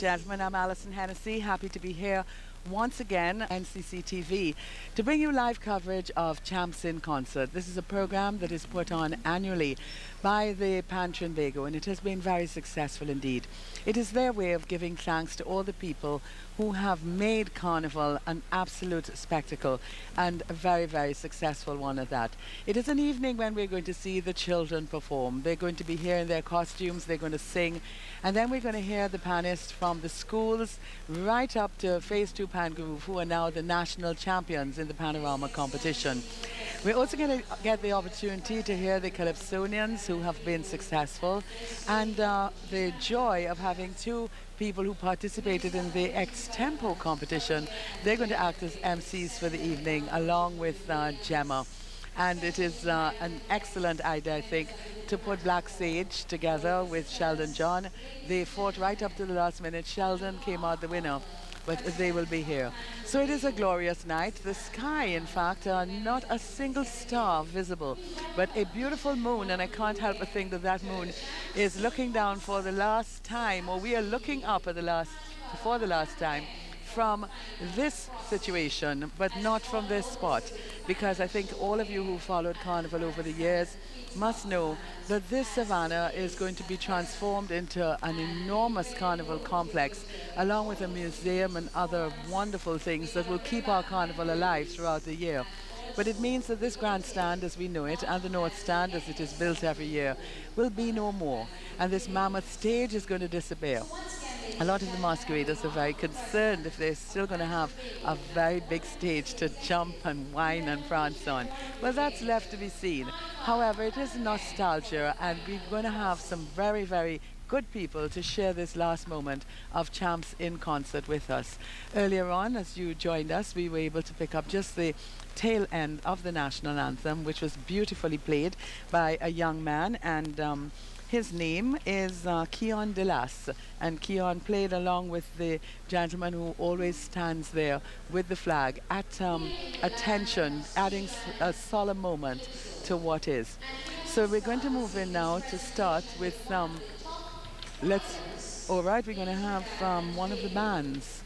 gentlemen, I'm Allison Hennessy, happy to be here once again on NCC to bring you live coverage of Champs in Concert. This is a program that is put on annually by the Trinbago, and it has been very successful indeed. It is their way of giving thanks to all the people who have made Carnival an absolute spectacle, and a very, very successful one at that. It is an evening when we're going to see the children perform. They're going to be here in their costumes, they're going to sing, and then we're going to hear the panists from the schools right up to Phase 2 Pan Groove, who are now the national champions in the panorama competition. We're also going to get the opportunity to hear the Calypsonians who have been successful, and the joy of having two people who participated in the ex-tempo competition. They're going to act as MCs for the evening along with Gemma. And it is an excellent idea, I think, to put Black Sage together with Sheldon John. They fought right up to the last minute. Sheldon came out the winner, but they will be here. So it is a glorious night. The sky, in fact, not a single star visible, but a beautiful moon, and I can't help but think that that moon is looking down for the last time, or we are looking up at for the last time from this situation, but not from this spot, because I think all of you who followed Carnival over the years must know that this savannah is going to be transformed into an enormous carnival complex, along with a museum and other wonderful things that will keep our carnival alive throughout the year. But it means that this grandstand as we know it, and the North Stand as it is built every year, will be no more, and this mammoth stage is going to disappear. A lot of the masqueraders are very concerned if they're still going to have a very big stage to jump and whine and prance on. Well, that's left to be seen. However, it is nostalgia, and we're going to have some very, very good people to share this last moment of Champs in Concert with us. Earlier on, as you joined us, we were able to pick up just the tail end of the national anthem, which was beautifully played by a young man, and his name is Keon Delas, and Keon played along with the gentleman who always stands there with the flag at attention, adding a solemn moment to what is. So we're going to move in now to start with, all right, we're going to have one of the bands.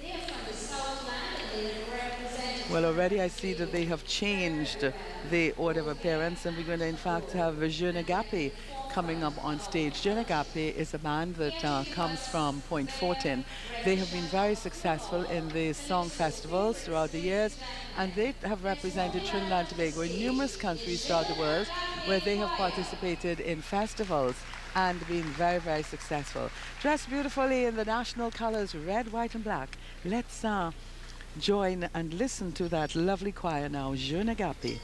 Well, already I see that they have changed the order of appearance, and we're going to in fact have Jeune Agape coming up on stage. Jeune Agape is a band that comes from Point Fortin. They have been very successful in the song festivals throughout the years, and they have represented Trinidad and Tobago in numerous countries throughout the world, where they have participated in festivals and been very, very successful. Dressed beautifully in the national colors, red, white and black. Let's join and listen to that lovely choir now, Jeune Agape.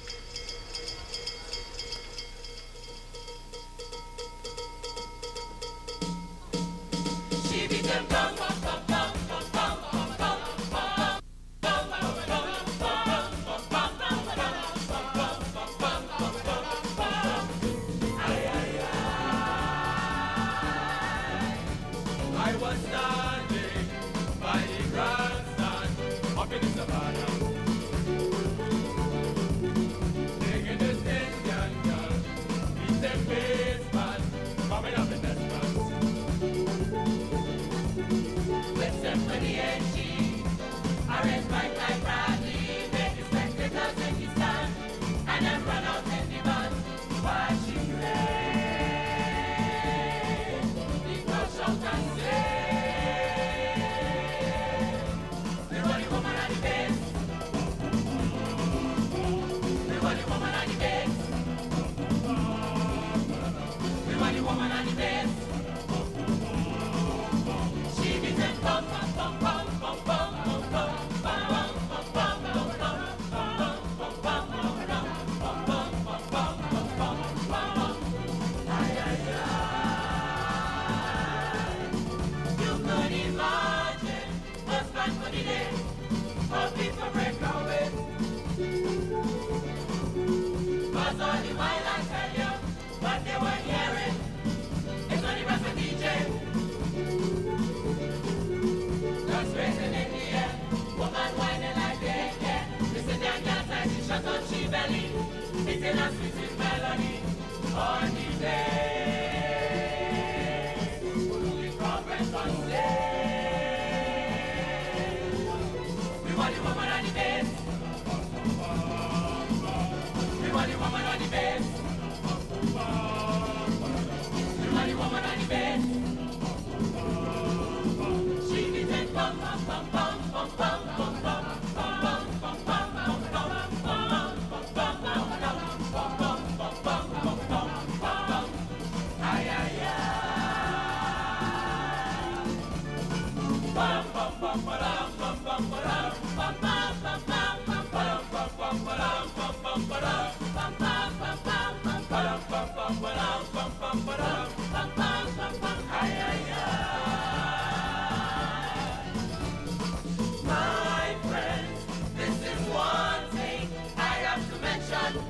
My friends, this is one thing I have to mention.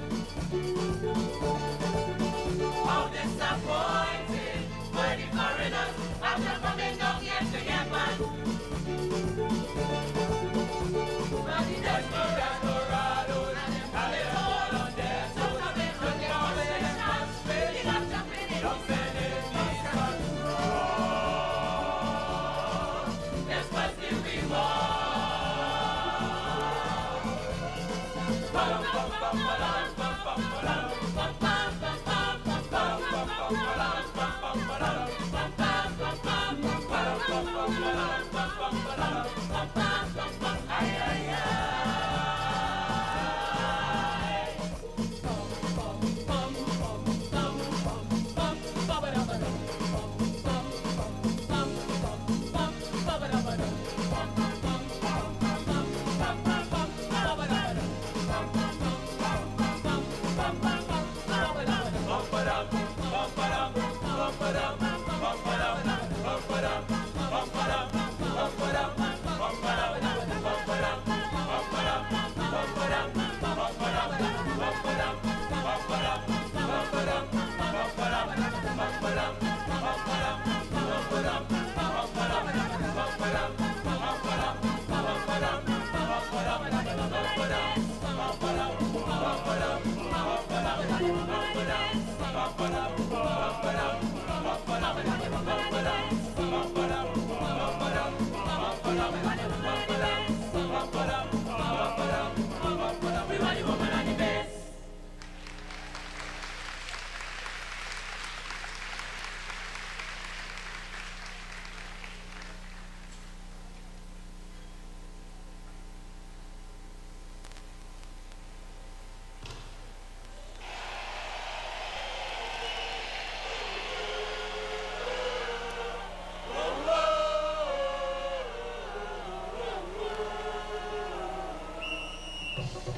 How disappointed were the foreigners after coming down here to get man. But the desperados and they all on their toes. The politicians, they got jumping in. Don't send it, please control. Yes, but still we want.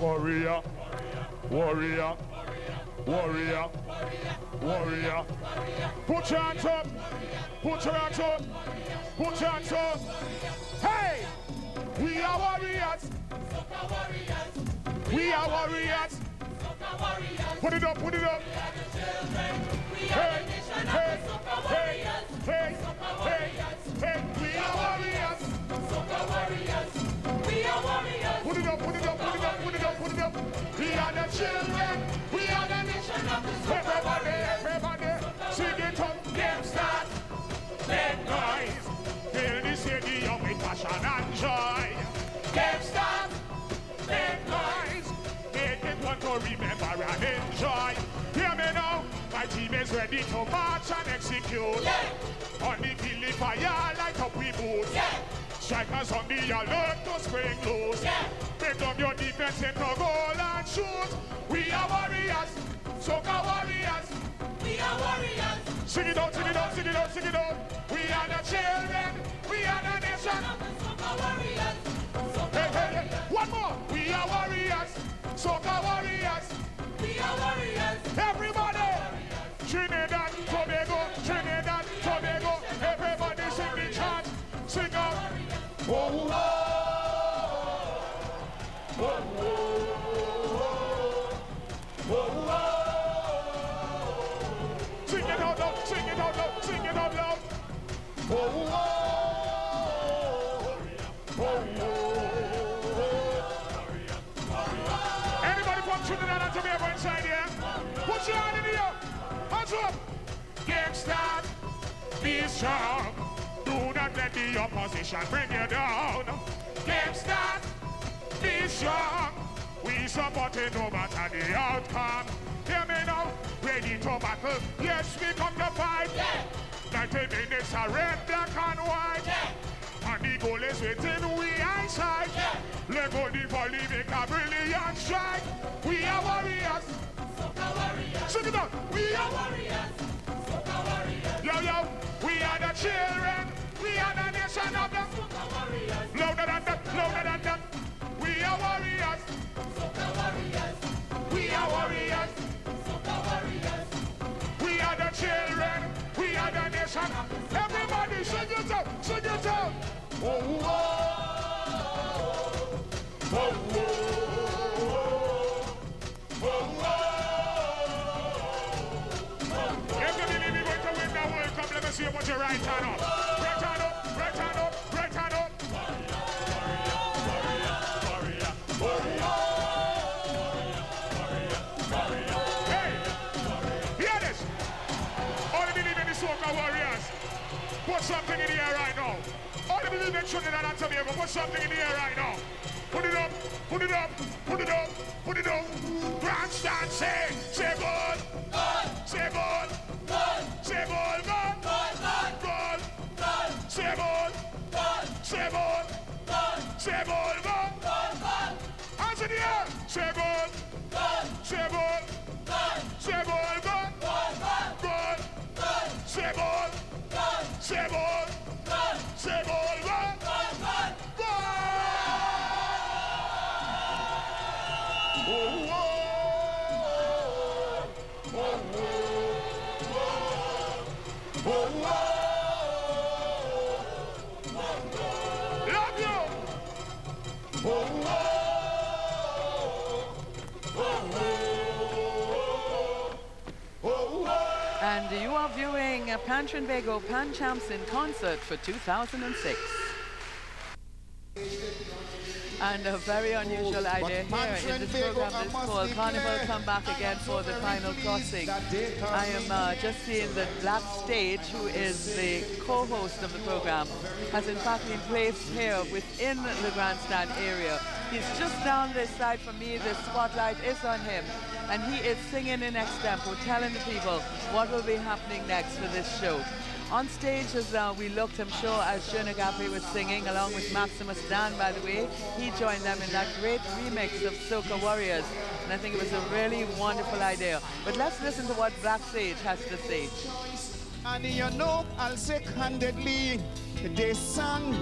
Warrior, warrior, warrior, warrior. Put your hands up, put your hands up, put your hands up. Hey, we are warriors. We are warriors. Put it up, put it up. Hey, hey, hey, hey, hey, hey. We are warriors. We are warriors. Put it up, put it up, put it up, put it up, put it up. We are the children. We are the nation of the Everybody, everybody, sing it up. Game start. Make noise. Fill the stadium with passion and joy. Game start. Make noise. Make it one to remember and enjoy. Hear me now. My team is ready to march and execute. Yeah. On the kill fire, light up we boots. Yeah. Strikers on the alert to spring loose. Yeah. Make up your defense into goal and shoot. We are warriors, soca warriors. We are warriors. Sing it out, sing it out, sing it out, sing it out. We are the children, we are the nation. Soca warriors. Hey, hey, hey. One more. We are warriors, soca warriors. We are warriors. Everybody. Trinidad, Tobago, Trinidad, Tobago. Everybody sing the chant. Sing out. Oh, oh, oh, oh, oh, oh. Sing it out loud, sing it out loud, sing it out loud. Oh, oh, oh, oh. Anybody from Trinidad and Tobago inside here? Put your hand in the air. Hands up. Game start. Be strong. Do not let the opposition bring you down. Game start. Be strong. We support it no matter the outcome. Hear me now. Ready to battle. Yes, we come to fight. Yeah. 90 minutes are red, black and white. Yeah. And the goal is within we eyesight. Yeah. Let go the volley, make a brilliant strike. We are warriors. Soca warriors. Sing it out. We are Warriors. Soca warriors. Yo, yo. We are the children. We are the nation of the Soca warriors. louder than that, louder than that. We are warriors. Soca warriors. We are warriors. Soca warriors. We are the children. it out, sing it out. Whoa, whoa, whoa, whoa, whoa, whoa. If you believe you're going to win the World Cup, let me see you put your right hand up. Right hand up, right hand up, right hand up. Hey, hear this. All you believe in the soca warriors, put something in the air right now. All you believe in Trinidad and Tobago, put something in the air right now. Put it up, put it up, put it up, put it up. Grandstand, say good, say good, say good, good, good, say good, say good, say good, good. Hands in the air, say good, say good, say good, good, good, say good, say good, say good, good, good. Oh, oh, oh, oh, oh, oh. Love you. Oh, oh, oh, oh. And you are viewing a Trinbago Pan Champs in concert for 2006. And a very unusual idea here in this program is called Carnival Come Back Again for the Final Crossing. I am just seeing that Black Stage, who is the co-host of the program, has in fact been placed here within the grandstand area. He's just down this side from me. The spotlight is on him, and he is singing in extempo, telling the people what will be happening next for this show. On stage, as we looked, I'm sure, as Trinidad was singing, along with Maximus Dan, by the way, he joined them in that great remix of Soca Warriors, and I think it was a really wonderful idea. But let's listen to what Black Sage has to say. And you know, I'll secondedly, they sang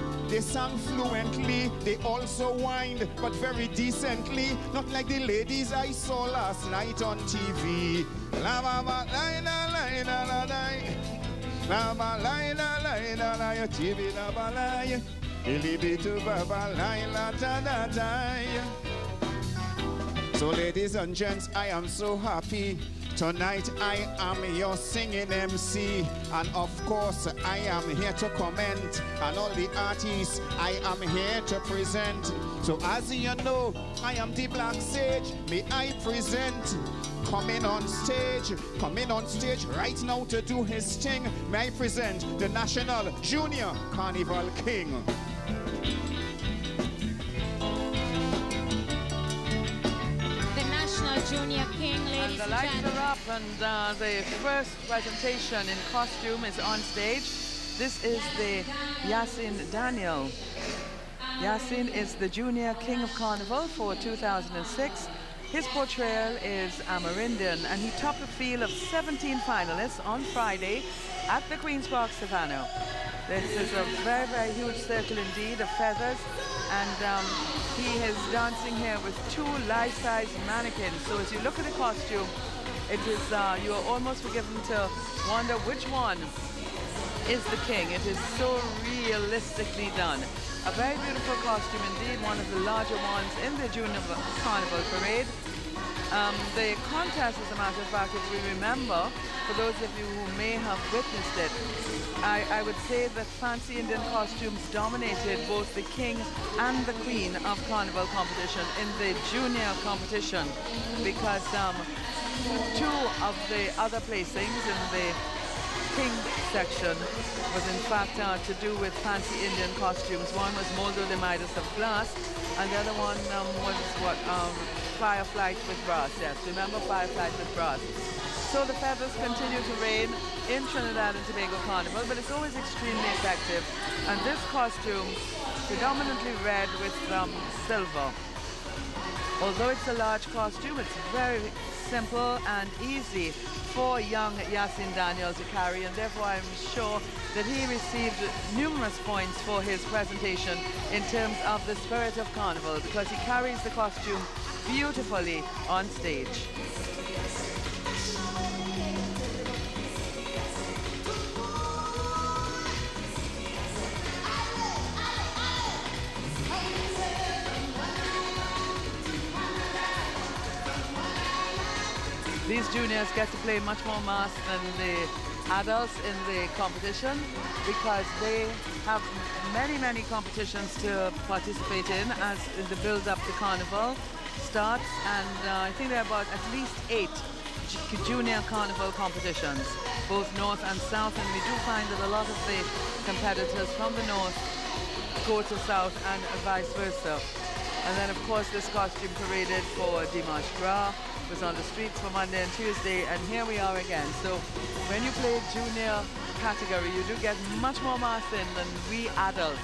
fluently, they also whined, but very decently, not like the ladies I saw last night on TV. La la la la la la la la. La ba la la la la la ya TV la ba la ya ilibi to ba ba la la ta da da. So ladies and gents, I am so happy. Tonight I am your singing MC, and of course I am here to comment, and all the artists I am here to present. So as you know, I am the Black Sage, may I present. Coming on stage right now to do his thing. May I present the National Junior Carnival King. The National Junior King, ladies And the and lights gentlemen. are up, and the first presentation in costume is on stage. This is the Yasin Daniel. Yasin is the Junior King of Carnival for 2006. His portrayal is Amerindian, and he topped a field of 17 finalists on Friday at the Queen's Park Savannah. This is a very, very huge circle indeed of feathers, and he is dancing here with two life-size mannequins. So as you look at the costume, it is you are almost forgiven to wonder which one is the king. It is so realistically done. A very beautiful costume indeed, one of the larger ones in the Junior Carnival Parade. The contest, as a matter of fact, if we remember, for those of you who may have witnessed it, I would say that fancy Indian costumes dominated both the king and the queen of Carnival competition in the junior competition, because two of the other placings in the King section was in fact to do with fancy Indian costumes. One was Moldo de Midas of glass, and the other one was what Fireflight with brass. Yes, remember Fireflight with brass. So the feathers continue to reign in Trinidad and Tobago Carnival, but it's always extremely effective. And this costume, predominantly red with silver. Although it's a large costume, it's very simple and easy for young Yasin Daniel to carry, and therefore I'm sure that he received numerous points for his presentation in terms of the spirit of Carnival, because he carries the costume beautifully on stage. these juniors get to play much more mass than the adults in the competition because they have many competitions to participate in as the build-up to Carnival starts, and I think there are about at least 8 junior Carnival competitions, both north and south, and we do find that a lot of the competitors from the north go to south and vice versa. And then of course this costume paraded for Dimanche Gras was on the streets for Monday and Tuesday, and here we are again. So when you play junior category, you do get much more mass in than we adults.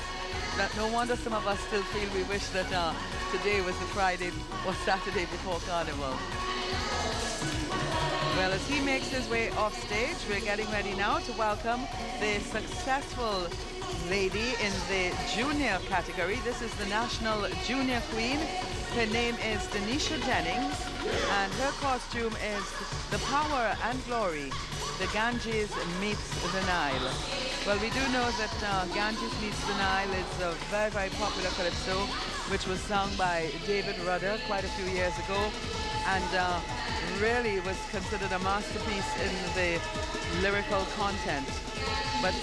That no wonder some of us still feel we wish that today was the Friday or Saturday before Carnival. Well, as he makes his way off stage, we're getting ready now to welcome the successful lady in the junior category. This is the National Junior Queen. Her name is Denisha Jennings, and her costume is the Power and Glory. The Ganges meets the Nile. Well, we do know that Ganges meets the Nile is a very popular calypso, which was sung by David Rudder quite a few years ago, and really was considered a masterpiece in the lyrical content. But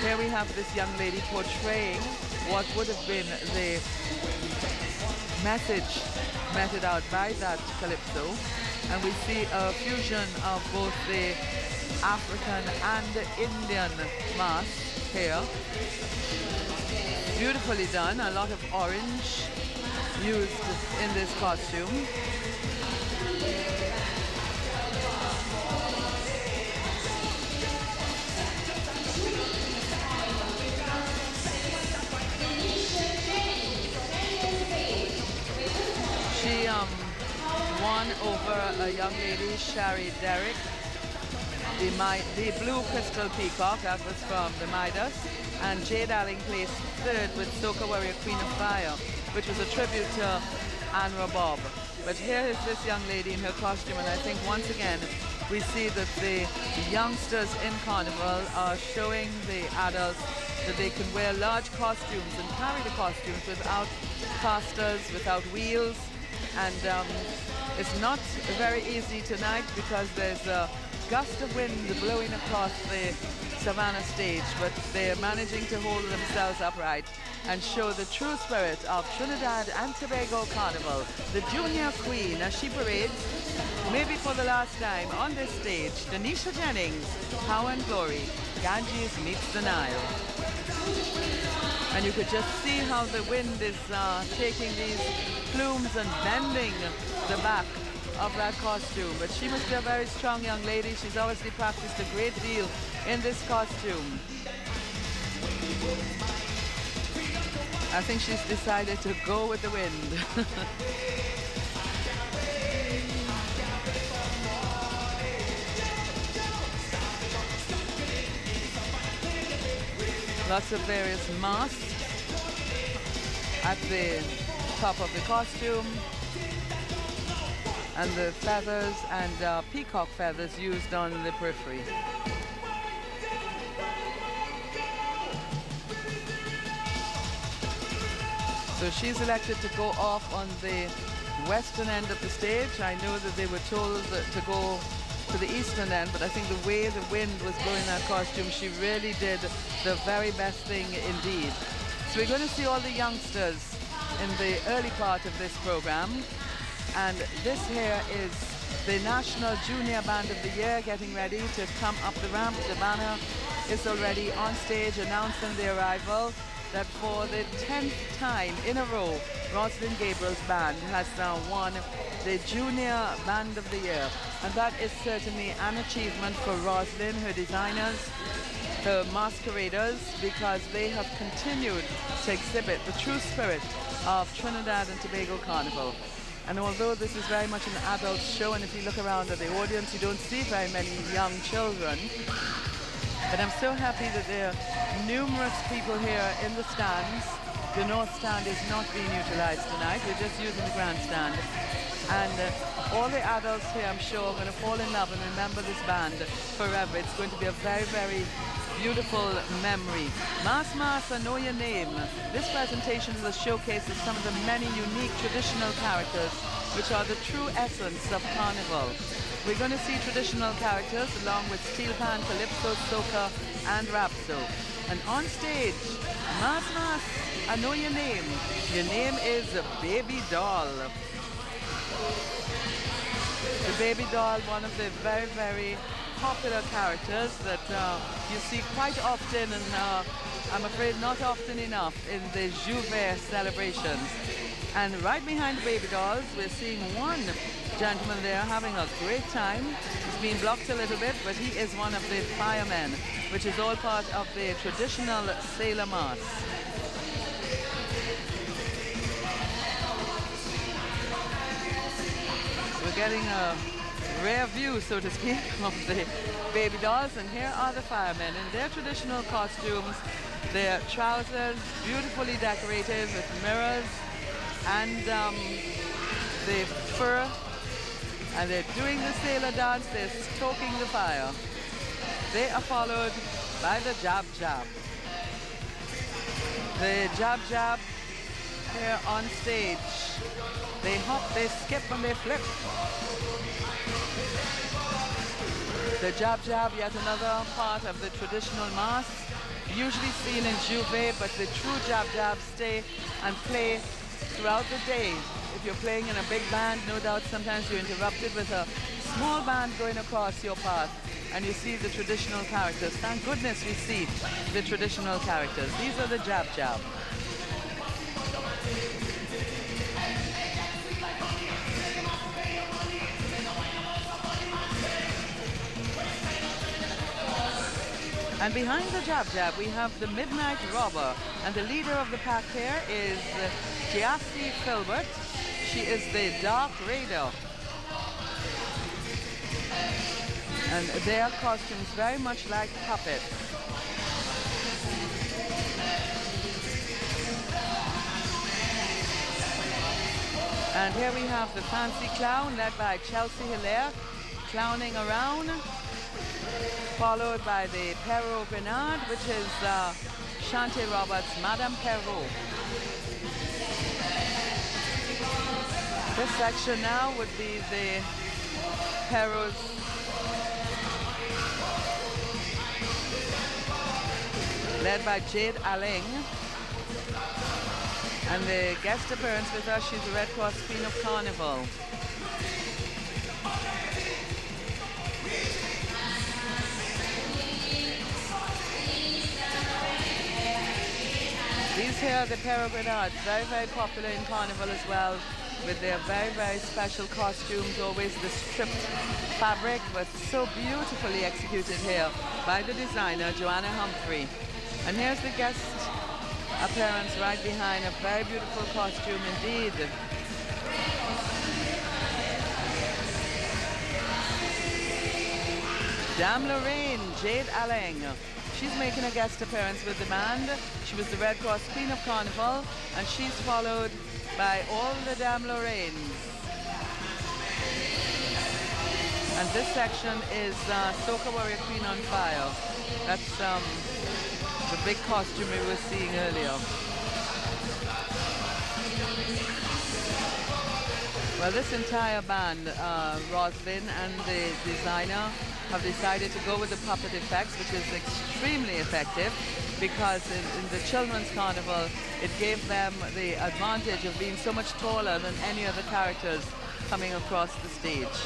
here we have this young lady portraying what would have been the message meted out by that calypso, and we see a fusion of both the African and the Indian masks here. Beautifully done, a lot of orange used in this costume. She won over a young lady, Shari Derrick, the blue crystal peacock, that was from the Midas, and Jade Alling placed third with Soca Warrior Queen of Fire, which was a tribute to Anne Rabob. But here is this young lady in her costume, and I think once again we see that the youngsters in Carnival are showing the adults that they can wear large costumes and carry the costumes without casters, without wheels. And it's not very easy tonight because there's a gust of wind blowing across the Savannah stage, but they're managing to hold themselves upright and show the true spirit of Trinidad and Tobago Carnival. The Junior Queen, as she parades, maybe for the last time on this stage, Denisha Jennings, Power and Glory, Ganges meets the Nile. And you could just see how the wind is taking these plumes and bending the back of that costume. But she must be a very strong young lady. She's obviously practiced a great deal in this costume. I think she's decided to go with the wind. Lots of various masks at the top of the costume, and the feathers and peacock feathers used on the periphery. So she's elected to go off on the western end of the stage. I know that they were told to go to the eastern end, but I think the way the wind was blowing that costume, she really did the very best thing indeed. So we're going to see all the youngsters in the early part of this program, and this here is the National Junior Band of the Year getting ready to come up the ramp. The banner is already on stage announcing the arrival that for the 10th time in a row, Rosalind Gabriel's band has now won the Junior Band of the Year. And that is certainly an achievement for Rosalind, her designers, her masqueraders, because they have continued to exhibit the true spirit of Trinidad and Tobago Carnival. And although this is very much an adult show, and if you look around at the audience, you don't see very many young children, but I'm so happy that there are numerous people here in the stands. The north stand is not being utilized tonight. We're just using the grandstand. And all the adults here, I'm sure, are going to fall in love and remember this band forever. It's going to be a very, very beautiful memory. Mas, I know your name. This presentation is a showcase of some of the many unique traditional characters which are the true essence of carnival. We're going to see traditional characters along with Steelband, Calypso, Soca, and Rapso. And on stage, Mas, I know your name. Your name is Baby Doll. The Baby Doll, one of the very, very popular characters that you see quite often, and I'm afraid not often enough in the Juve celebrations. And right behind the Baby Dolls, we're seeing one gentleman there having a great time. He's been blocked a little bit, but he is one of the firemen, which is all part of the traditional sailor mass. We're getting a rare view, so to speak, of the Baby Dolls, and here are the firemen in their traditional costumes, their trousers beautifully decorated with mirrors and the fur, and they're doing the sailor dance, they're stoking the fire. They are followed by the jab jab. The jab jab here on stage. They hop, they skip, and they flip. The jab jab, yet another part of the traditional mass, usually seen in Juve, but the true jab jab stay and play throughout the day. If you're playing in a big band, no doubt sometimes you're interrupted with a small band going across your path, and you see the traditional characters. Thank goodness we see the traditional characters. These are the jab jab. And behind the jab jab, we have the Midnight Robber, and the leader of the pack here is Giassi Filbert. She is the Dark Raider. And their costumes very much like puppets. And here we have the Fancy Clown, led by Chelsea Hilaire, clowning around, followed by the Perrault Grenade, which is Shante Roberts' Madame Perrault. This section now would be the Perrault's led by Jade Alling. And the guest appearance with us, she's the Red Cross Queen of Carnival. These here are the Perrault Grenades, very, very popular in Carnival as well, with their very, very special costumes, always the stripped fabric, but so beautifully executed here by the designer, Joanna Humphrey. And here's the guest appearance right behind, a very beautiful costume indeed. Dame Lorraine, Jade Alling. She's making a guest appearance with the band. She was the Red Cross Queen of Carnival, and she's followed by all the Dame Lorraines. And this section is Soca Warrior Queen on Fire. That's the big costume we were seeing earlier. Well, this entire band, Roslyn and the designer, have decided to go with the puppet effects, which is extremely effective, because in the children's carnival, it gave them the advantage of being so much taller than any other characters coming across the stage.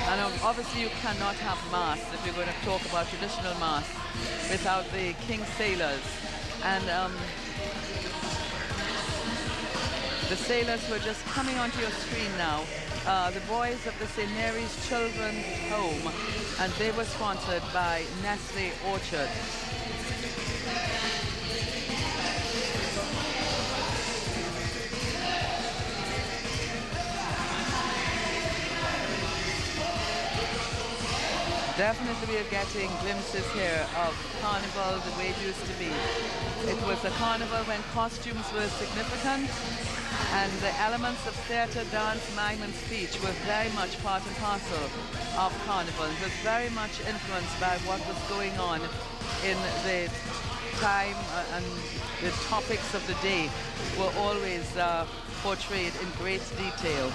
And obviously you cannot have mass, if you're going to talk about traditional mass, without the King Sailors. And the sailors who are just coming onto your screen now, the boys of the St. Mary's Children's Home, and they were sponsored by Nestle Orchard. Definitely we are getting glimpses here of Carnival the way it used to be. It was a carnival when costumes were significant, and the elements of theatre, dance, mime and speech were very much part and parcel of Carnival. It was very much influenced by what was going on in the time, and the topics of the day were always portrayed in great detail.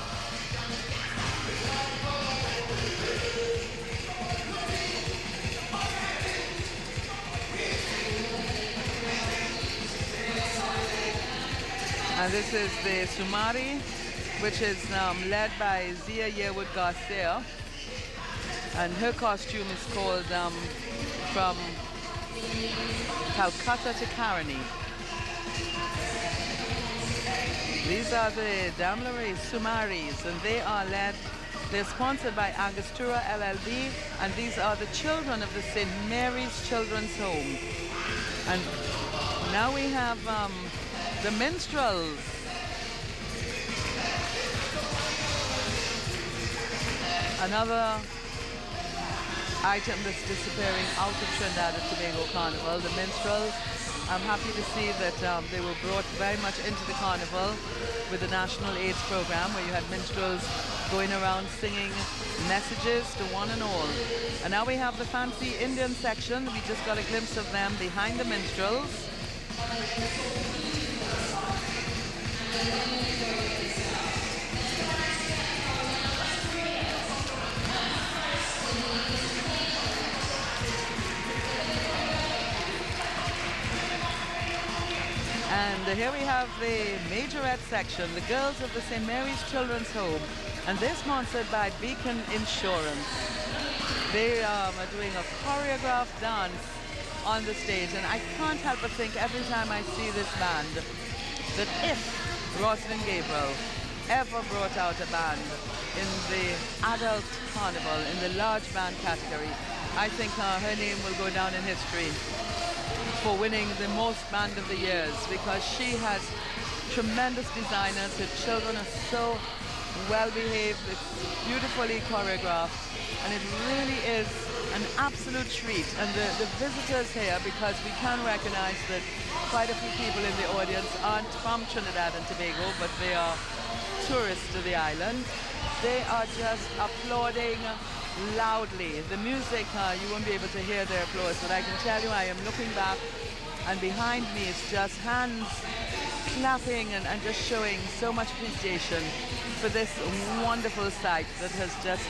And this is the Sumari, which is led by Zia Yearwood Garcia. And her costume is called From Calcutta to Karani. These are the Damlari Sumaris, and they're sponsored by Angostura LLB, and these are the children of the St. Mary's Children's Home. And now we have the minstrels. Another item that's disappearing out of Trinidad and Tobago Carnival, the minstrels. I'm happy to see that they were brought very much into the carnival with the National AIDS program, where you had minstrels going around singing messages to one and all. And now we have the fancy Indian section. We just got a glimpse of them behind the minstrels. And here we have the majorette section, the girls of the St. Mary's Children's Home, and they're sponsored by Beacon Insurance. They are doing a choreographed dance on the stage, and I can't help but think every time I see this band that if Rosalind Gabriel ever brought out a band in the adult carnival, in the large band category, I think her name will go down in history for winning the most band of the years, because she has tremendous designers. Her children are so well behaved, it's beautifully choreographed, and it really is an absolute treat. And the visitors here, because we can recognize that quite a few people in the audience aren't from Trinidad and Tobago, but they are tourists to the island, they are just applauding loudly. The music, you won't be able to hear their applause, but I can tell you, I am looking back, and behind me is just hands clapping and just showing so much appreciation for this wonderful sight that has just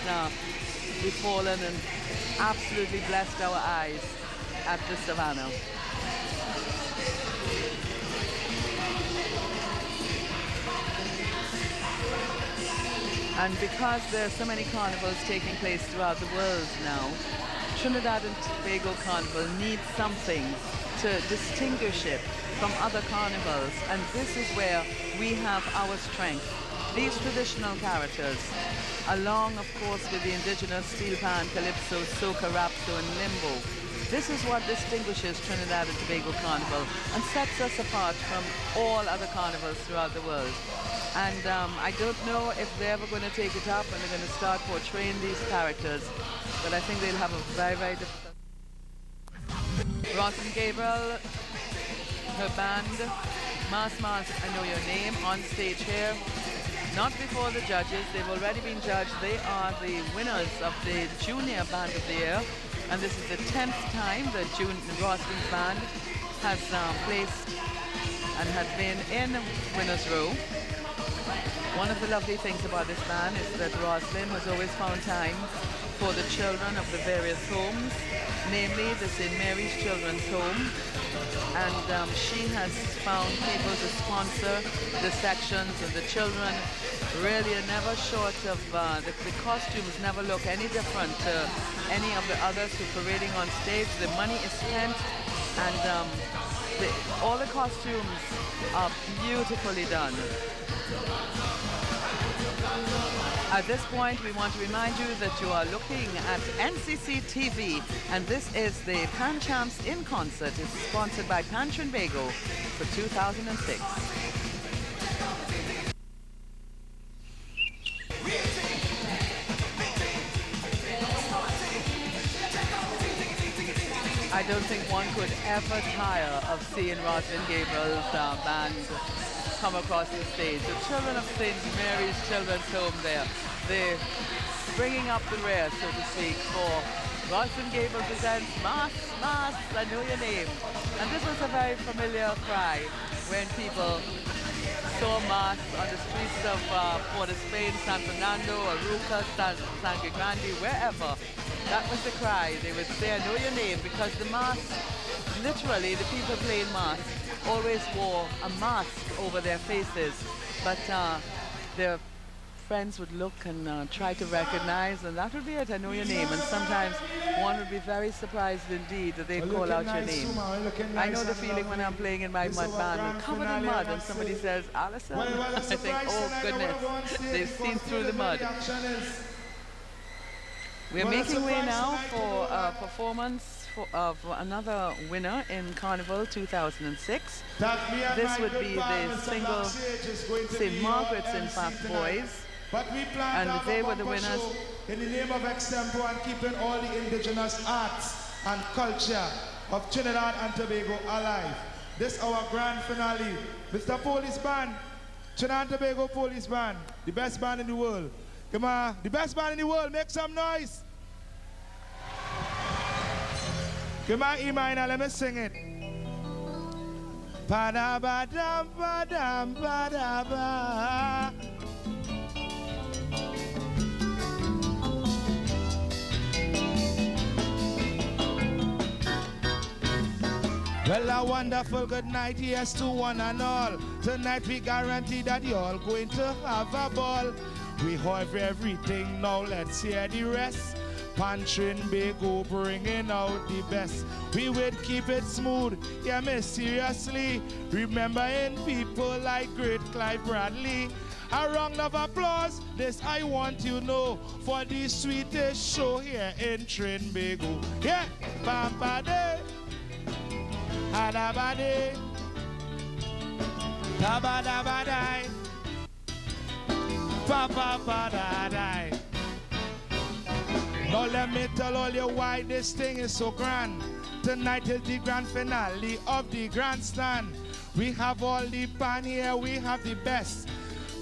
befallen and absolutely blessed our eyes at the Savannah. And because there are so many carnivals taking place throughout the world now, Trinidad and Tobago Carnival needs something to distinguish it from other carnivals, and this is where we have our strength. These traditional characters, along of course with the indigenous Steelband, Calypso, Soca, Rapso and Limbo, this is what distinguishes Trinidad and Tobago Carnival and sets us apart from all other carnivals throughout the world. And I don't know if they're ever going to take it up and they're going to start portraying these characters, but I think they'll have a very, very difficult. Rosalind Gabriel, her band, Mas Mas, I Know Your Name, on stage here. Not before the judges. They've already been judged. They are the winners of the Junior Band of the Year, and this is the 10th time that Rosalind's band has placed and had been in Winner's Row. One of the lovely things about this band is that Rosalind has always found time for the children of the various homes, namely the St. Mary's Children's Home, and she has found people to sponsor the sections, and the children really are never short of, the costumes never look any different to any of the others who are parading on stage. The money is spent, and all the costumes are beautifully done. At this point, we want to remind you that you are looking at NCC TV, and this is the Pan Champs in Concert. It's sponsored by Trinbago for 2006. I don't think one could ever tire of seeing Rosalind Gabriel's band come across the stage. The children of St. Mary's Children's Home there, they're bringing up the rear, so to speak, for Rosalind Gabriel presents Mas, Mas, I Know Your Name. And this was a very familiar cry when people saw mass on the streets of Port of Spain, San Fernando, Aruca, San Grande, wherever. That was the cry. They would say, I know your name, because the mass, literally, the people playing mass always wore a mask over their faces. But their friends would look and try to recognize, and that would be it, I know your name. And sometimes one would be very surprised indeed that they call out your name. I know the feeling when I'm playing in my mud band, we're covered in mud, and somebody says, Allison, I think, oh goodness, they've seen through the mud. We're making way now for a performance of another winner in Carnival 2006. This would be the single St. Margaret's, in fact, boys. And they were the winners. In the name of Extempo and keeping all the indigenous arts and culture of Trinidad and Tobago alive. This our grand finale. Mr. Police Band, Trinidad and Tobago Police Band, the best band in the world. Come on, the best band in the world, make some noise. Come on, E minor, let me sing it. Ba-da-ba-dam, ba-dam, ba-da-ba. Well, a wonderful good night, yes, to one and all. Tonight we guarantee that you're all going to have a ball. We have everything, now let's hear the rest. Pan Trinbago bringing out the best. We would keep it smooth, yeah, me seriously. Remembering people like great Clive Bradley. A round of applause, this I want you know, for the sweetest show here in Trinbago. Yeah, bam-ba-day, ha-da-ba-day, ta-ba-da-ba-day, pa-pa-pa-da-day. Now let me tell all you why this thing is so grand. Tonight is the grand finale of the grandstand. We have all the pan here, we have the best.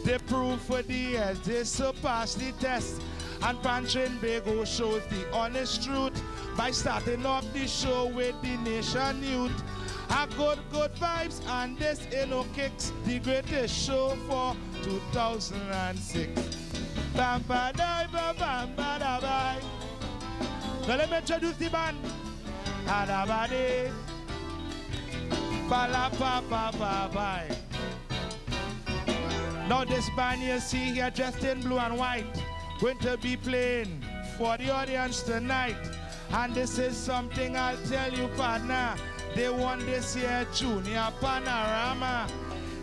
They prove for the years, they surpass the test. And Pan Trinbago shows the honest truth by starting off the show with the nation youth. A good vibes, and this no kicks, the greatest show for 2006. Bam ba da ba bam ba da ba. Now let me introduce the band. Ha da ba de, ba la pa pa pa ba. Now this band you see here dressed in blue and white, going to be playing for the audience tonight. And this is something I'll tell you, partner. They won this year Junior Panorama.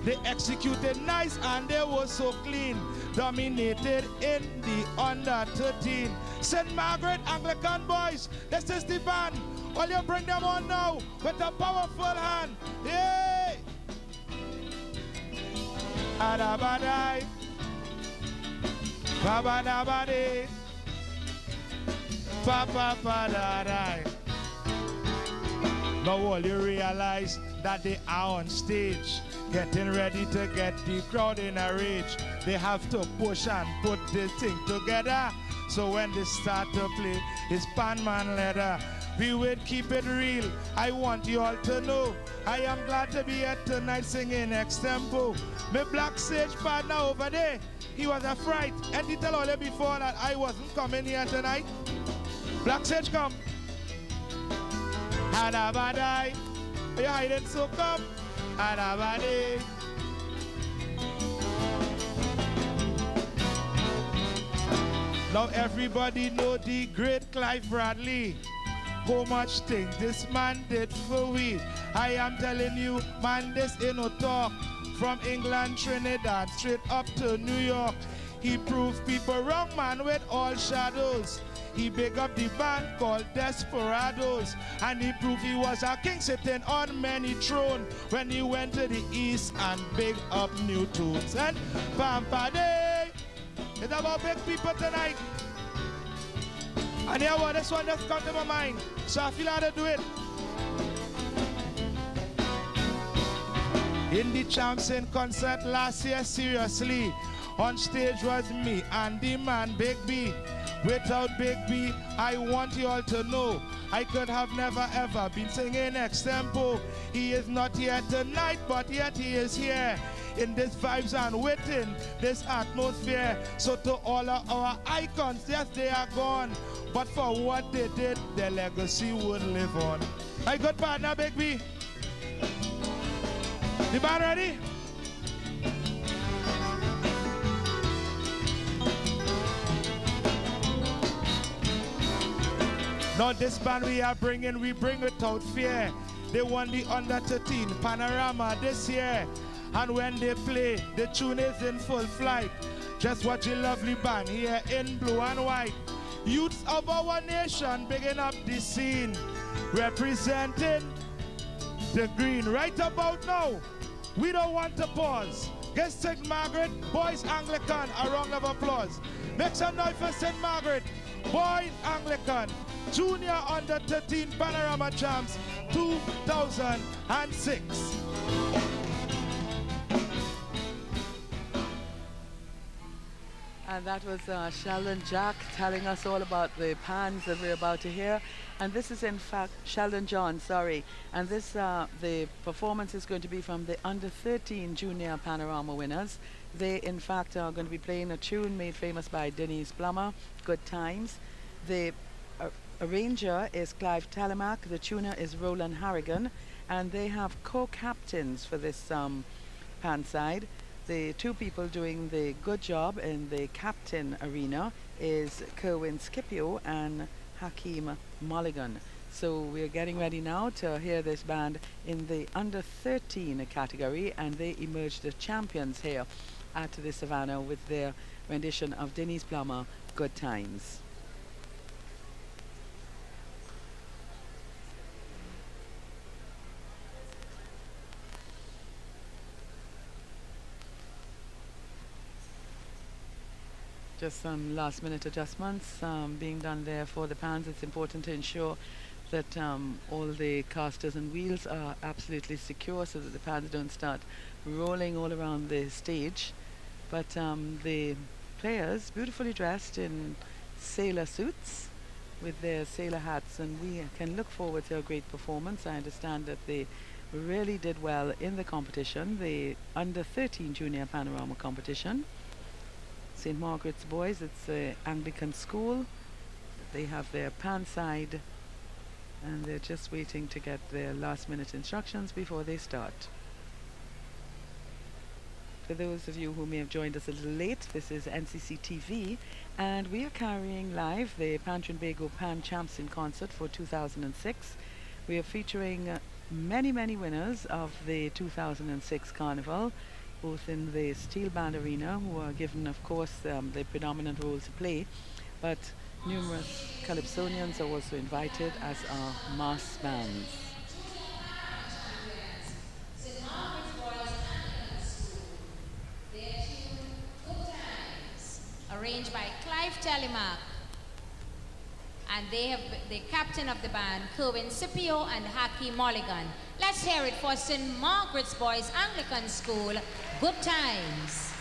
They executed nice and they were so clean. Dominated in the under 13. St. Margaret Anglican boys, this is the band. Well, you bring them on now with a powerful hand. Yay! Adabadai, babadabadi, papapadadai. Now all you realize that they are on stage, getting ready to get the crowd in a rage. They have to push and put the thing together. So when they start to play, it's pan man leather. We will keep it real. I want you all to know I am glad to be here tonight singing Extempo. My Black Sage partner over there, he was a fright. And he tell all you before that I wasn't coming here tonight. Black Sage, come. Adabadai. Are you hiding? So come. Adabadai. Now everybody know the great Clive Bradley. How much things this man did for we. I am telling you, man, this ain't no talk. From England, Trinidad, straight up to New York. He proved people wrong, man, with all shadows. He big up the band called Desperados. And he proved he was a king sitting on many thrones when he went to the east and big up new tunes. And Pampa Day, it's about big people tonight. And here what this one just come to my mind. So I feel how to do it. In the Champion concert last year, seriously, on stage was me and the man Big B. Without Big B, I want you all to know I could have never ever been singing extempo. He is not here tonight, but yet he is here in this vibes and within this atmosphere. So to all of our icons, yes, they are gone, but for what they did, their legacy would live on. My good partner, Big B. The band ready? Now this band we bring without fear. They won the under 13 Panorama this year. And when they play, the tune is in full flight. Just watch a lovely band here in blue and white. Youths of our nation bigging up the scene. Representing the green. Right about now, we don't want to pause. Get St. Margaret, Boys Anglican, a round of applause. Make some noise for St. Margaret, Boys Anglican. Junior under 13 Panorama Champs 2006. And that was Sheldon Jack telling us all about the pans that we're about to hear. And this is in fact Sheldon John, sorry. And this the performance is going to be from the under 13 Junior Panorama winners. They in fact are going to be playing a tune made famous by Denise Plummer, Good Times. The arranger is Clive Telemack, the tuner is Roland Harrigan, and they have co-captains for this pan side. The two people doing the good job in the captain arena is Kerwin Scipio and Hakeem Mulligan. So we're getting ready now to hear this band in the under 13 category, and they emerged as champions here at the Savannah with their rendition of Denise Plummer, Good Times. Just some last minute adjustments being done there for the pans. It's important to ensure that all the casters and wheels are absolutely secure so that the pans don't start rolling all around the stage. But the players, beautifully dressed in sailor suits with their sailor hats, and we can look forward to a great performance. I understand that they really did well in the competition, the under 13 junior panorama competition. St. Margaret's Boys, it's an Anglican school. They have their pan side and they're just waiting to get their last minute instructions before they start. For those of you who may have joined us a little late, this is NCC TV and we are carrying live the Trinbago Pan Champs in Concert for 2006. We are featuring many winners of the 2006 Carnival, both in the Steelband arena, who are given, of course, the predominant role to play, but numerous calypsonians are also invited, as are mass bands. Arranged by Clive Telemack, and they have the captain of the band, Kerwin Scipio and Hakeem Mulligan. Let's hear it for St. Margaret's Boys Anglican School, Good Times.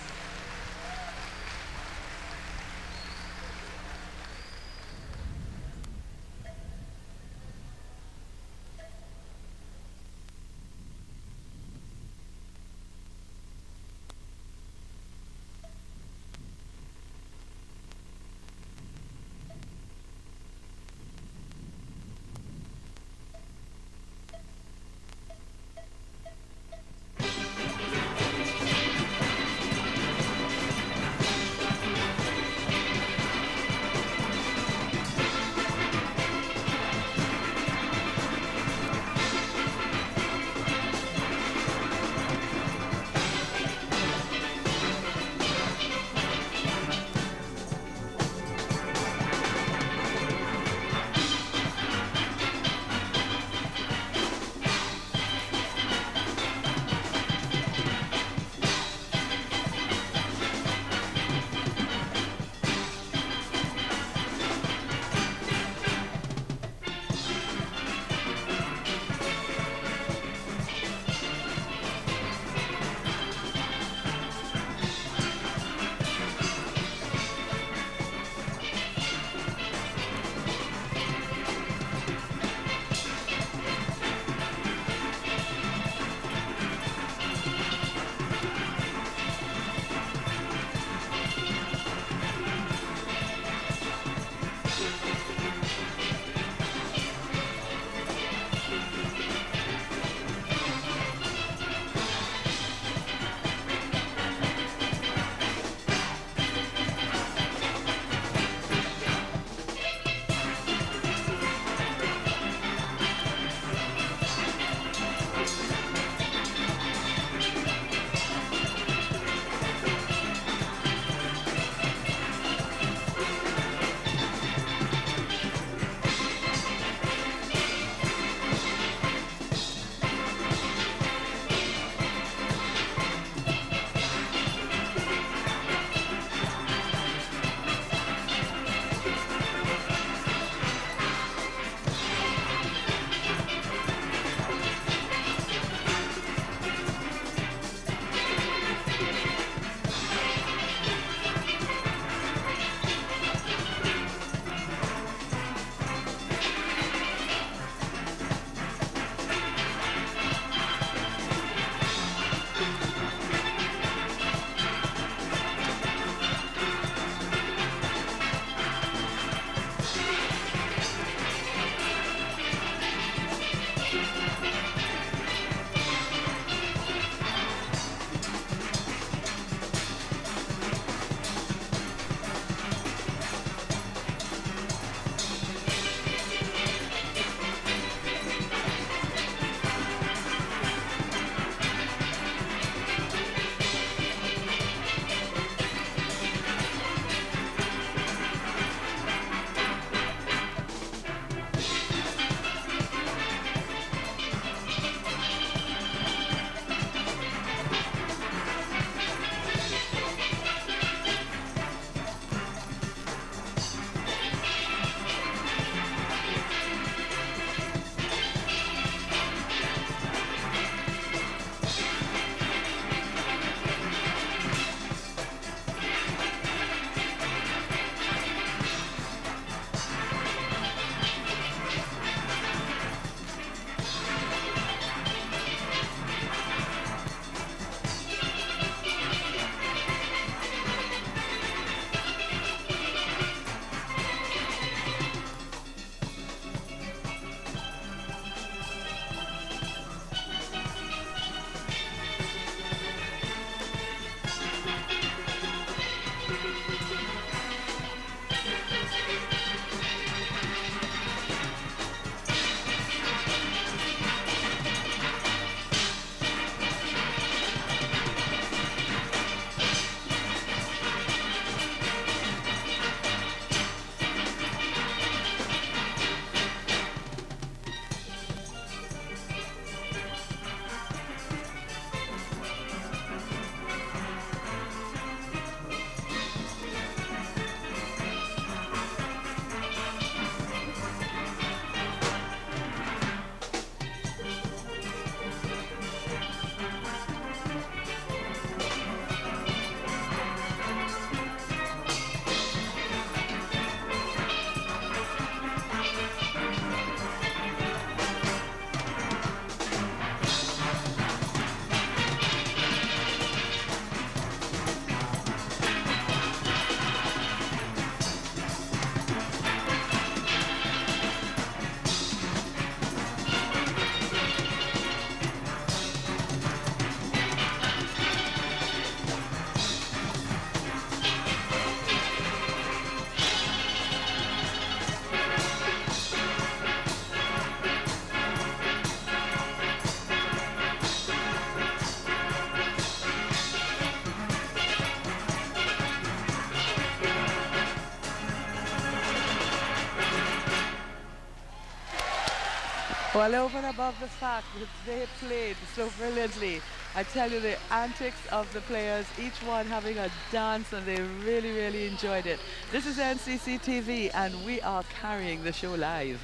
Well, over and above the fact that they played so brilliantly, I tell you the antics of the players, each one having a dance, and they really, really enjoyed it. This is NCC TV, and we are carrying the show live.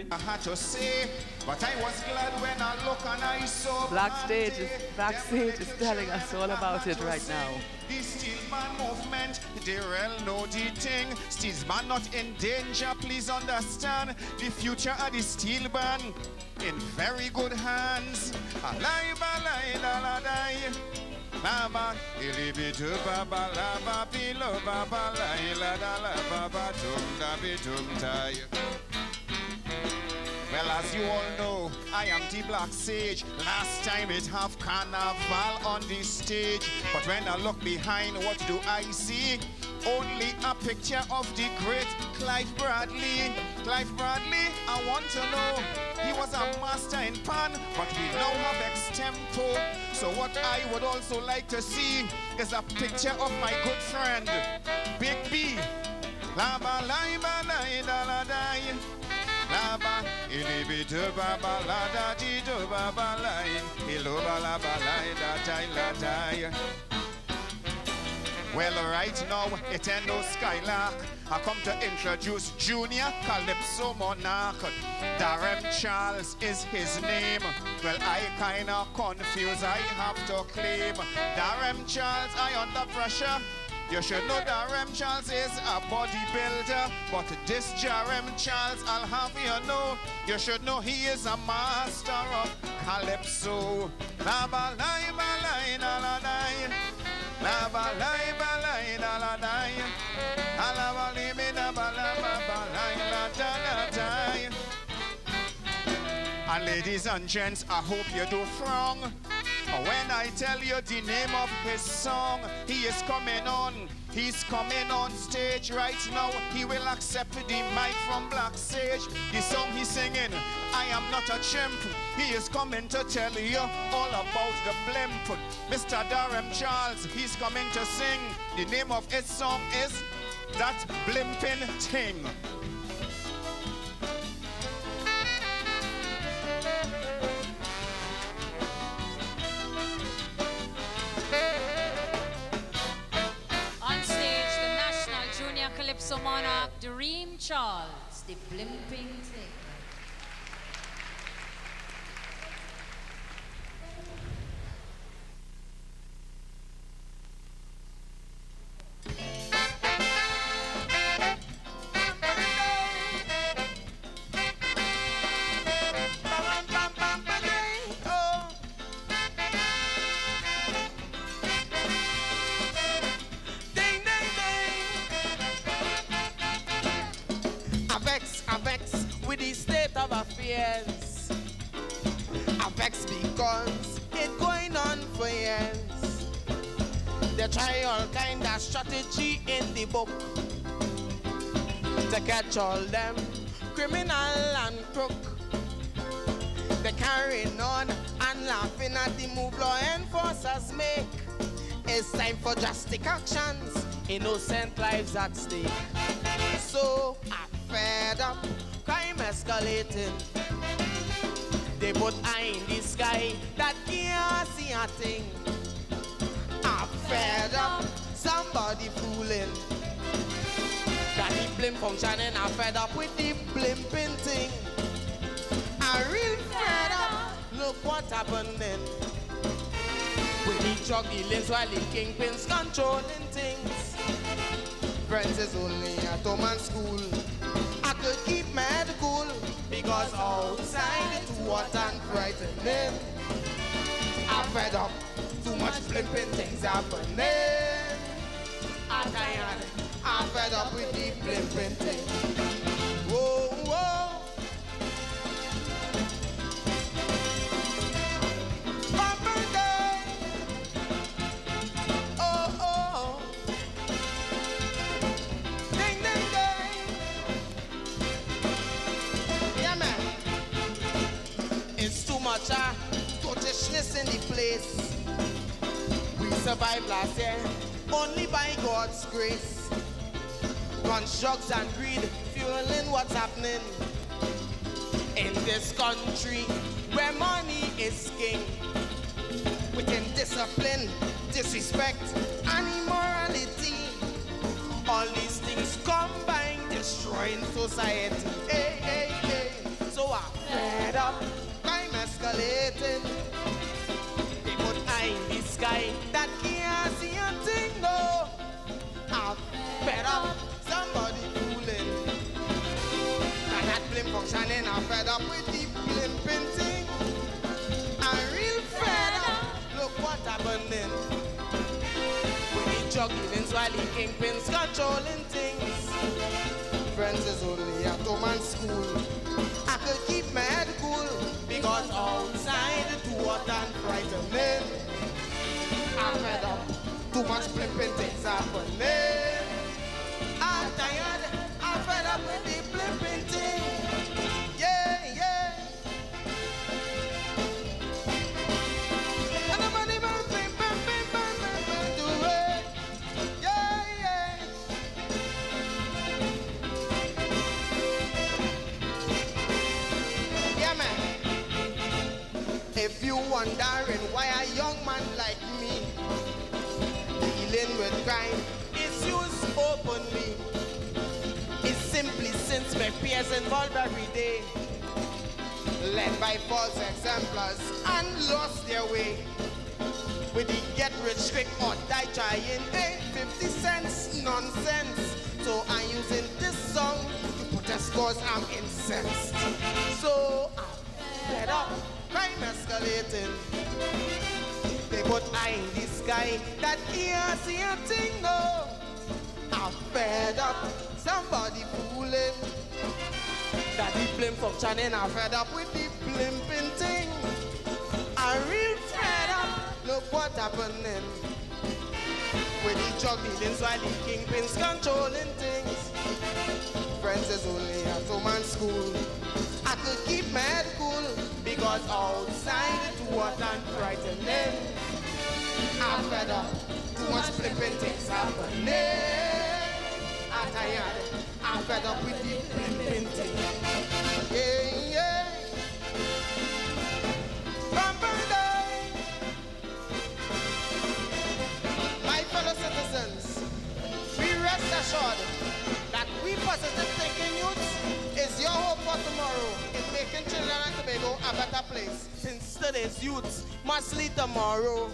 I had to say, but I was glad when I look and I saw Backstage is telling us all about it right now. The Steelband movement, they real know the thing. Steelband not in danger, please understand. The future of the Steelband in very good hands. Baba, ilibitu baba lava pilo baba la la baba tum tai. Well, as you all know, I am the Black Sage. Last time it have carnival on the stage. But when I look behind, what do I see? Only a picture of the great Clive Bradley. Clive Bradley, I want to know, he was a master in pan, but we now have extempo. So what I would also like to see is a picture of my good friend, Big B. Laba laiba laida ladai. Laba ilibitu baba lada didu baba lain. Iloba laba laida taila tai. Well, right now, it ain't no Skylark. I come to introduce Junior Calypso Monarch. Darren Charles is his name. Well, I kinda confused, I have to claim. Darren Charles, I under pressure. You should know Darren Charles is a bodybuilder. But this Darren Charles, I'll have you know, you should know he is a master of Calypso. Laba lai ba lai da la dai. Laba lai ba lai da la dai. Alaba li mi da ba la ba ba lai la da la dai. And ladies and gents, I hope you do wrong when I tell you the name of his song. He is coming on. He's coming on stage right now. He will accept the mic from Black Sage. The song he's singing, I am not a chimp. He is coming to tell you all about the blimp. Mr. Darren Charles, he's coming to sing. The name of his song is That Blimpin' Thing. Calypso Monarch, Dream Charles, the blimping thing. With the state of affairs, I vex because it's going on for years. They try all kind of strategy in the book to catch all them criminal and crook. They carrying on and laughing at the move law enforcers make. It's time for drastic actions, innocent lives at stake. So I'm fed up, crime escalating. They put eye in the sky that can't see a thing. I'm fed up, somebody fooling. Got the blimp functioning, I'm fed up with the blimping thing. I'm real fed up, look what happening. With the drug dealings while the kingpins controlling things. Friends is only at home and school. I could keep my head cool because outside it's too hot and frightening. I'm fed up, too much flipping things happening. I'm fed up with the flipping thing. Whoa, whoa. Much totishness in the place. We survived last year only by God's grace. Guns, drugs and greed fueling what's happening. this country where money is king. With indiscipline, disrespect, and immorality, all these things combine, destroying society. Hey, hey, hey. So I'm fed up, crime escalating. They put eye in the sky that can't see a thing, no. I'm fed up, somebody fooling. And that blim functioning, I'm fed up with the blimping thing. I'm real fed up, look what happening. We need jugglings while the kingpins controlling things. Friends is only at home and school. I could keep my head cool, because outside too hot and frightening. I'm fed up, too much blimping things happening. I'm tired, I'm fed up with the blimping thing. Yeah, yeah. And nobody will blim, blim, blim, blim, blim, blim, do it. Yeah, yeah. Yeah, man. If you wondering why a young man like me dealing with crime is used openly, it's simply since my peers involved every day, led by false exemplars and lost their way. With the get rich quick or die trying, ain't 50 cents nonsense. So I'm using this song to protest cause I'm incensed. So I'm fed up, crime escalating. They put eye in the sky that can't see a thing, no. I'm fed up, somebody fooling. That the blim functioning, I'm fed up with the blimping thing. I'm real fed up, look what happening. With the jugglings while the kingpins controlling things. Friends is only at home and school. I could keep my head cool, because outside it's hot and frightening. I'm fed up, too much flipping things happening. I'm tired, I'm fed up with the flipping thing. Yeah, yeah. My fellow citizens, we rest assured that we positive thinking youths is your hope for tomorrow in making Trinidad and Tobago a better place. Since today's youths must lead tomorrow,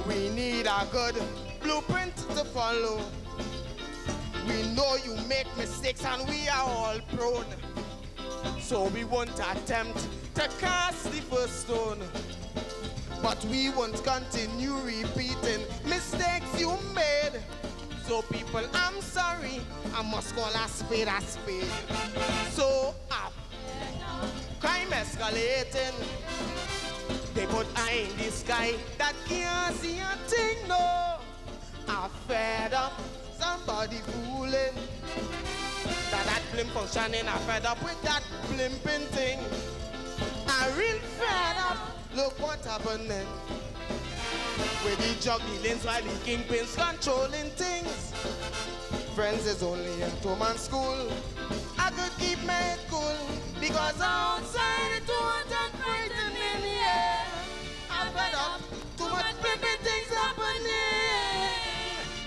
we need a good blueprint to follow. We know you make mistakes and we are all prone, so we won't attempt to cast the first stone. But we won't continue repeating mistakes you made. So people, I'm sorry, I must call a spade a spade. So up, crime escalating. They put eye in the sky that can't see a thing, no. I'm fed up, somebody fooling. That blim functioning, I'm fed up with that blimping thing. I'm real fed up, look what happening. With the jugglings while the kingpins controlling things. Friends is only at home and school. I could keep my head cool, because outside it's too hot and frightening, yeah. I'm fed up, too much flipping things happening.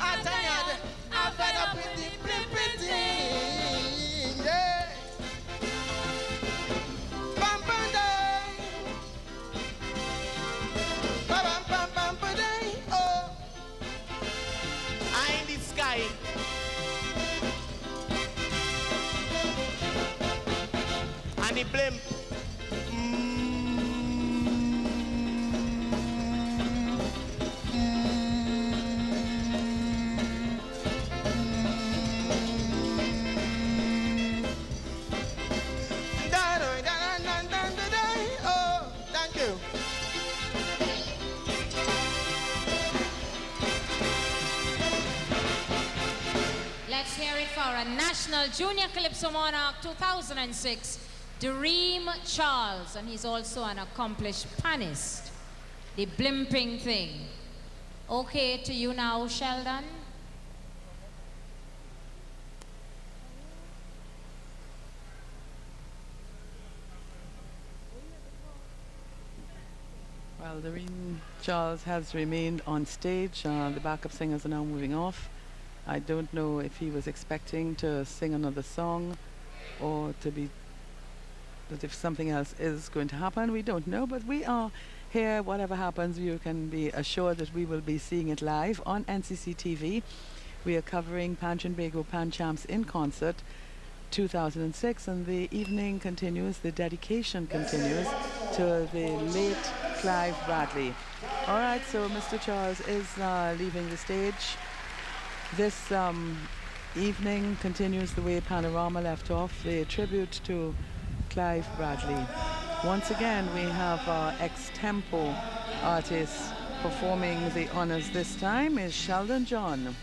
I'm tired, I'm fed up with the flipping thing, yeah. Bam, bam, day. Bam, bam, bam, bam, bam, day. Oh, eye in the sky. And the blimp. Oh, thank you. Let's hear it for a National Junior Calypso Monarch 2006, Dream Charles, and he's also an accomplished panist. The blimping thing. Okay, to you now, Sheldon. Well, Doreen Charles has remained on stage. The backup singers are now moving off. I don't know if he was expecting to sing another song or to be, that if something else is going to happen, we don't know, but we are here. Whatever happens, you can be assured that we will be seeing it live on NCC TV. We are covering Trinbago Pan Champs in Concert 2006, and the evening continues, the dedication continues to the late Clive Bradley. All right, so Mr. Charles is leaving the stage. This evening continues the way Panorama left off, the tribute to Clive Bradley. Once again, we have our ex-tempo artist performing the honors. This time is Sheldon John.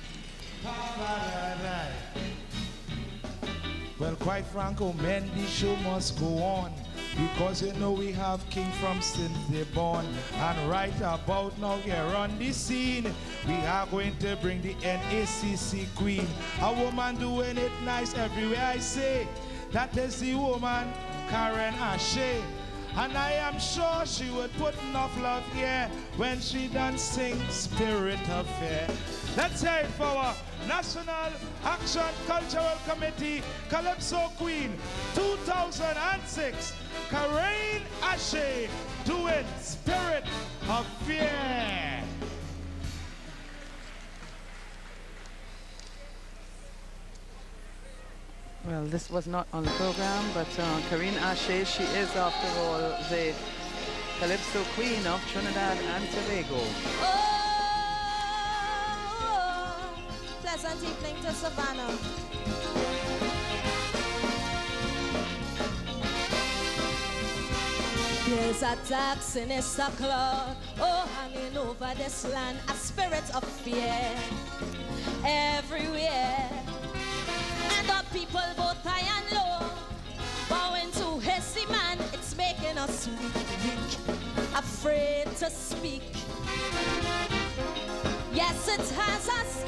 Well, quite franco, men, the show must go on, because you know we have king from since they born. And right about now, here on the scene, we are going to bring the NACC queen. A woman doing it nice everywhere I say. That is the woman, Karen Ashe. And I am sure she would put enough love here when she done sing Spirit of Fear. Let's hear it for our National Action Cultural Committee Calypso Queen 2006, Karen Ashe, doing Spirit of Fear. Well, this was not on the program, but Karen Ashe, she is after all the Calypso Queen of Trinidad and Tobago. Oh, pleasant evening to Savannah. There's a dark, sinister cloud, oh, hanging over this land, a spirit of fear everywhere. And the people both high and low, bowing to Hennessy man, it's making us weak, afraid to speak. Yes, it has us